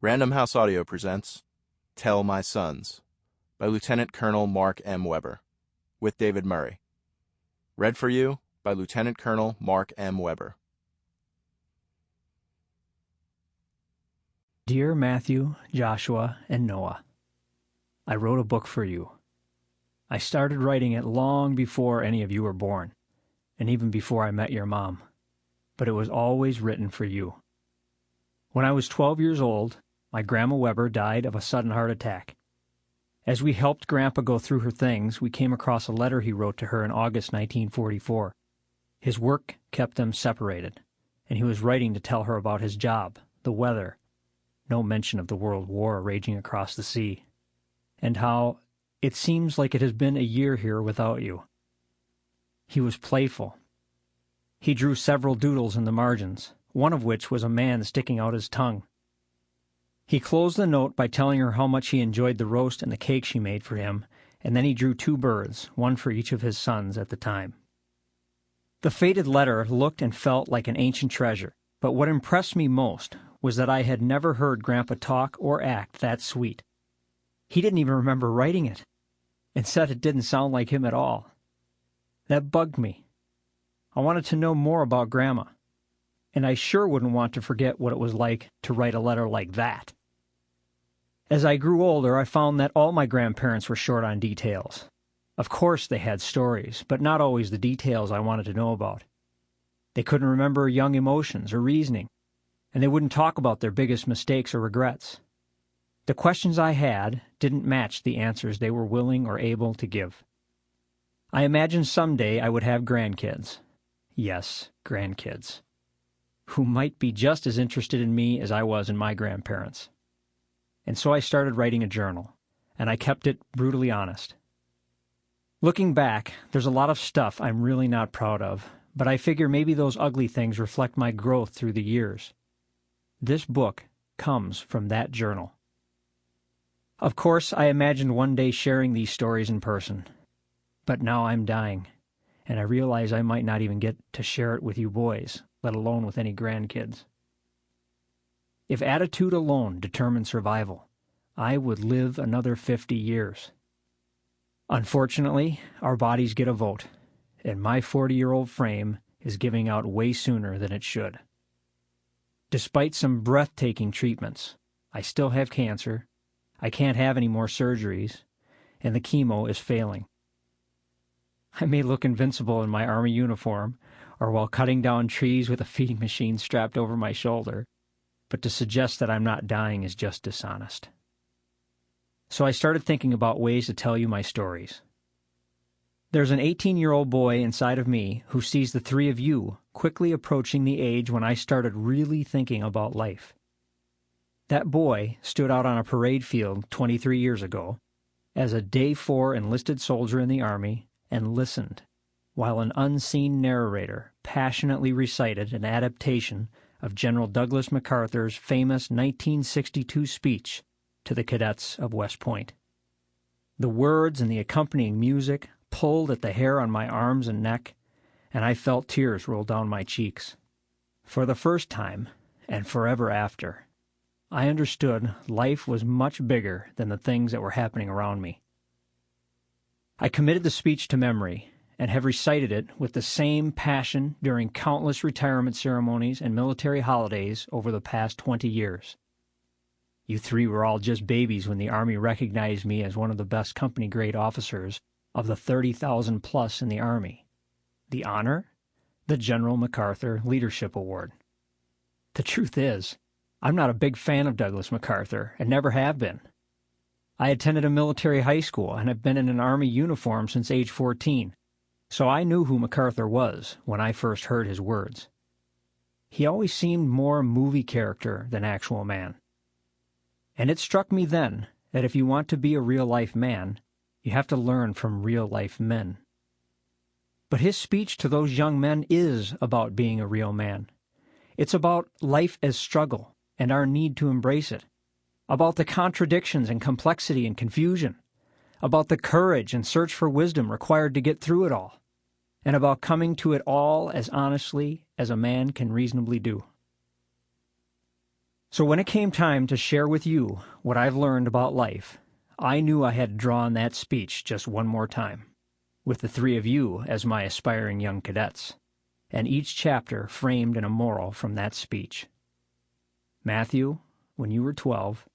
Random House Audio presents Tell My Sons by Lieutenant Colonel Mark M. Weber, with David Murray. Read for you by Lieutenant Colonel Mark M. Weber. Dear Matthew, Joshua, and Noah, I wrote a book for you. I started writing it long before any of you were born, and even before I met your mom, but it was always written for you. When I was 12 years old, my Grandma Weber died of a sudden heart attack. As we helped Grandpa go through her things, we came across a letter he wrote to her in August 1944. His work kept them separated, and he was writing to tell her about his job, the weather, no mention of the World War raging across the sea, and how it seems like it has been a year here without you. He was playful. He drew several doodles in the margins, one of which was a man sticking out his tongue. He closed the note by telling her how much he enjoyed the roast and the cake she made for him, and then he drew 2 birds, one for each of his sons at the time. The faded letter looked and felt like an ancient treasure, but what impressed me most was that I had never heard Grandpa talk or act that sweet. He didn't even remember writing it, and said it didn't sound like him at all. That bugged me. I wanted to know more about Grandma, and I sure wouldn't want to forget what it was like to write a letter like that. As I grew older, I found that all my grandparents were short on details. Of course they had stories, but not always the details I wanted to know about. They couldn't remember young emotions or reasoning, and they wouldn't talk about their biggest mistakes or regrets. The questions I had didn't match the answers they were willing or able to give. I imagined someday I would have grandkids. Yes, grandkids, who might be just as interested in me as I was in my grandparents. And so I started writing a journal, and I kept it brutally honest. Looking back, there's a lot of stuff I'm really not proud of, but I figure maybe those ugly things reflect my growth through the years. This book comes from that journal. Of course, I imagined one day sharing these stories in person, but now I'm dying, and I realize I might not even get to share it with you boys, let alone with any grandkids. If attitude alone determined survival, I would live another 50 years. Unfortunately, our bodies get a vote, and my 40-year-old frame is giving out way sooner than it should. Despite some breathtaking treatments, I still have cancer, I can't have any more surgeries, and the chemo is failing. I may look invincible in my Army uniform, or while cutting down trees with a feeding machine strapped over my shoulder, but to suggest that I'm not dying is just dishonest. So I started thinking about ways to tell you my stories. There's an 18-year-old boy inside of me who sees the 3 of you quickly approaching the age when I started really thinking about life. That boy stood out on a parade field 23 years ago as a Day 4 enlisted soldier in the Army and listened while an unseen narrator passionately recited an adaptation of General Douglas MacArthur's famous 1962 speech to the cadets of West Point. The words and the accompanying music pulled at the hair on my arms and neck, and I felt tears roll down my cheeks. For the first time, and forever after, I understood life was much bigger than the things that were happening around me. I committed the speech to memory, and have recited it with the same passion during countless retirement ceremonies and military holidays over the past 20 years. You 3 were all just babies when the Army recognized me as one of the best company-grade officers of the 30,000 plus in the Army. The honor? The General MacArthur Leadership Award. The truth is, I'm not a big fan of Douglas MacArthur, and never have been. I attended a military high school and have been in an Army uniform since age 14, so I knew who MacArthur was when I first heard his words. He always seemed more movie character than actual man. And it struck me then that if you want to be a real-life man, you have to learn from real-life men. But his speech to those young men is about being a real man. It's about life as struggle and our need to embrace it, about the contradictions and complexity and confusion, about the courage and search for wisdom required to get through it all, and about coming to it all as honestly as a man can reasonably do. So when it came time to share with you what I've learned about life, I knew I had drawn that speech just one more time, with the three of you as my aspiring young cadets, and each chapter framed in a moral from that speech. Matthew, when you were 12,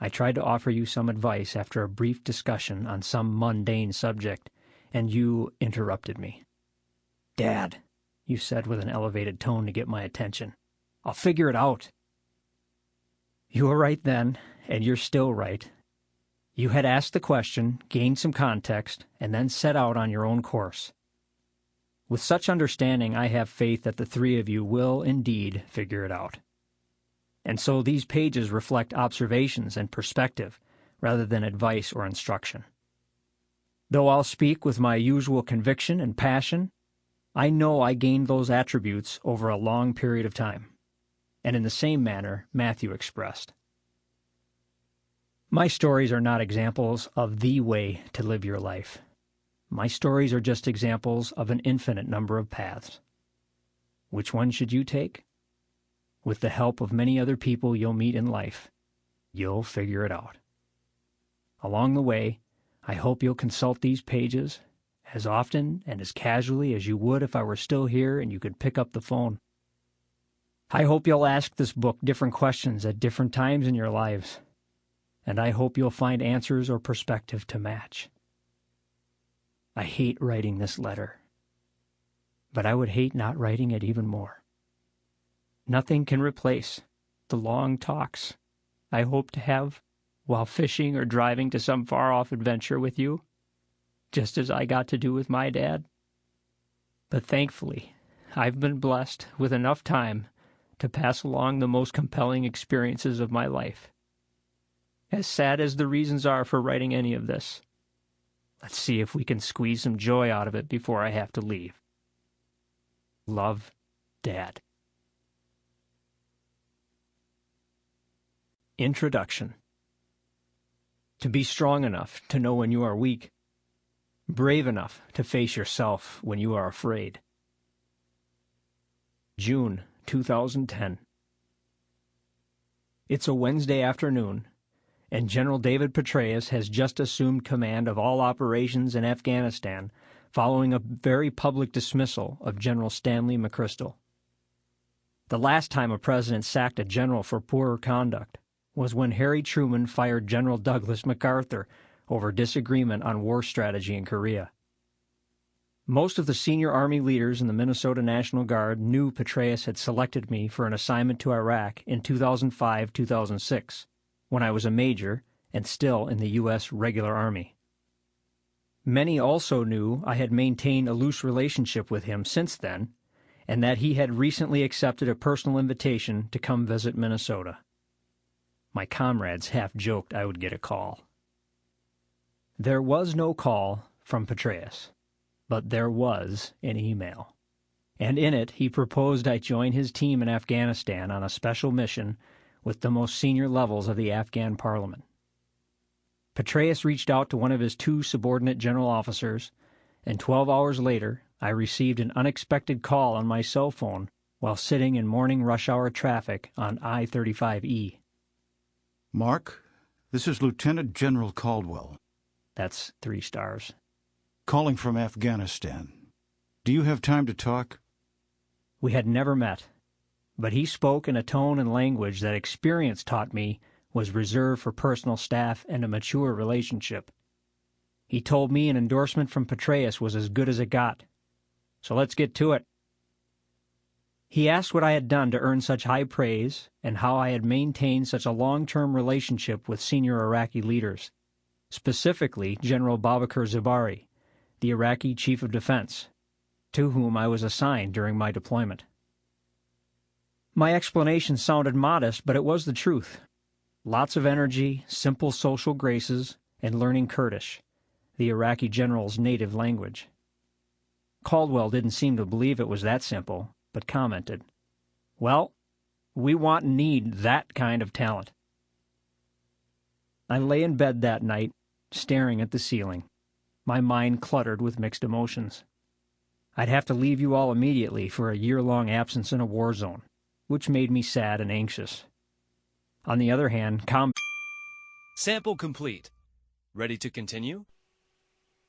I tried to offer you some advice after a brief discussion on some mundane subject, and you interrupted me. "Dad," you said with an elevated tone to get my attention, "I'll figure it out." You were right then, and you're still right. You had asked the question, gained some context, and then set out on your own course. With such understanding, I have faith that the three of you will indeed figure it out. And so these pages reflect observations and perspective rather than advice or instruction. Though I'll speak with my usual conviction and passion, I know I gained those attributes over a long period of time, and in the same manner Matthew expressed. My stories are not examples of the way to live your life. My stories are just examples of an infinite number of paths. Which one should you take? With the help of many other people you'll meet in life, you'll figure it out. Along the way, I hope you'll consult these pages as often and as casually as you would if I were still here and you could pick up the phone. I hope you'll ask this book different questions at different times in your lives, and I hope you'll find answers or perspective to match. I hate writing this letter, but I would hate not writing it even more. Nothing can replace the long talks I hope to have while fishing or driving to some far-off adventure with you, just as I got to do with my dad. But thankfully, I've been blessed with enough time to pass along the most compelling experiences of my life. As sad as the reasons are for writing any of this, let's see if we can squeeze some joy out of it before I have to leave. Love, Dad. Introduction. To be strong enough to know when you are weak, brave enough to face yourself when you are afraid. June 2010. It's a Wednesday afternoon, and General David Petraeus has just assumed command of all operations in Afghanistan following a very public dismissal of General Stanley McChrystal. The last time a president sacked a general for poor conduct was when Harry Truman fired General Douglas MacArthur over disagreement on war strategy in Korea. Most of the senior Army leaders in the Minnesota National Guard knew Petraeus had selected me for an assignment to Iraq in 2005-2006, when I was a major and still in the U.S. Regular Army. Many also knew I had maintained a loose relationship with him since then, and that he had recently accepted a personal invitation to come visit Minnesota. My comrades half joked I would get a call. There was no call from Petraeus, but there was an email, and in it he proposed I join his team in Afghanistan on a special mission with the most senior levels of the Afghan Parliament. Petraeus reached out to one of his two subordinate general officers, and 12 hours later I received an unexpected call on my cell phone while sitting in morning rush hour traffic on I-35E. Mark, this is Lieutenant General Caldwell. That's 3 stars. Calling from Afghanistan. Do you have time to talk? We had never met, but he spoke in a tone and language that experience taught me was reserved for personal staff and a mature relationship. He told me an endorsement from Petraeus was as good as it got. So let's get to it. He asked what I had done to earn such high praise and how I had maintained such a long-term relationship with senior Iraqi leaders, specifically General Babakar Zubari, the Iraqi Chief of Defense, to whom I was assigned during my deployment. My explanation sounded modest, but it was the truth. Lots of energy, simple social graces, and learning Kurdish, the Iraqi general's native language. Caldwell didn't seem to believe it was that simple, but commented, "Well, we want and need that kind of talent." I lay in bed that night, staring at the ceiling, my mind cluttered with mixed emotions. I'd have to leave you all immediately for a year-long absence in a war zone, which made me sad and anxious. On the other hand, Sample complete. Ready to continue?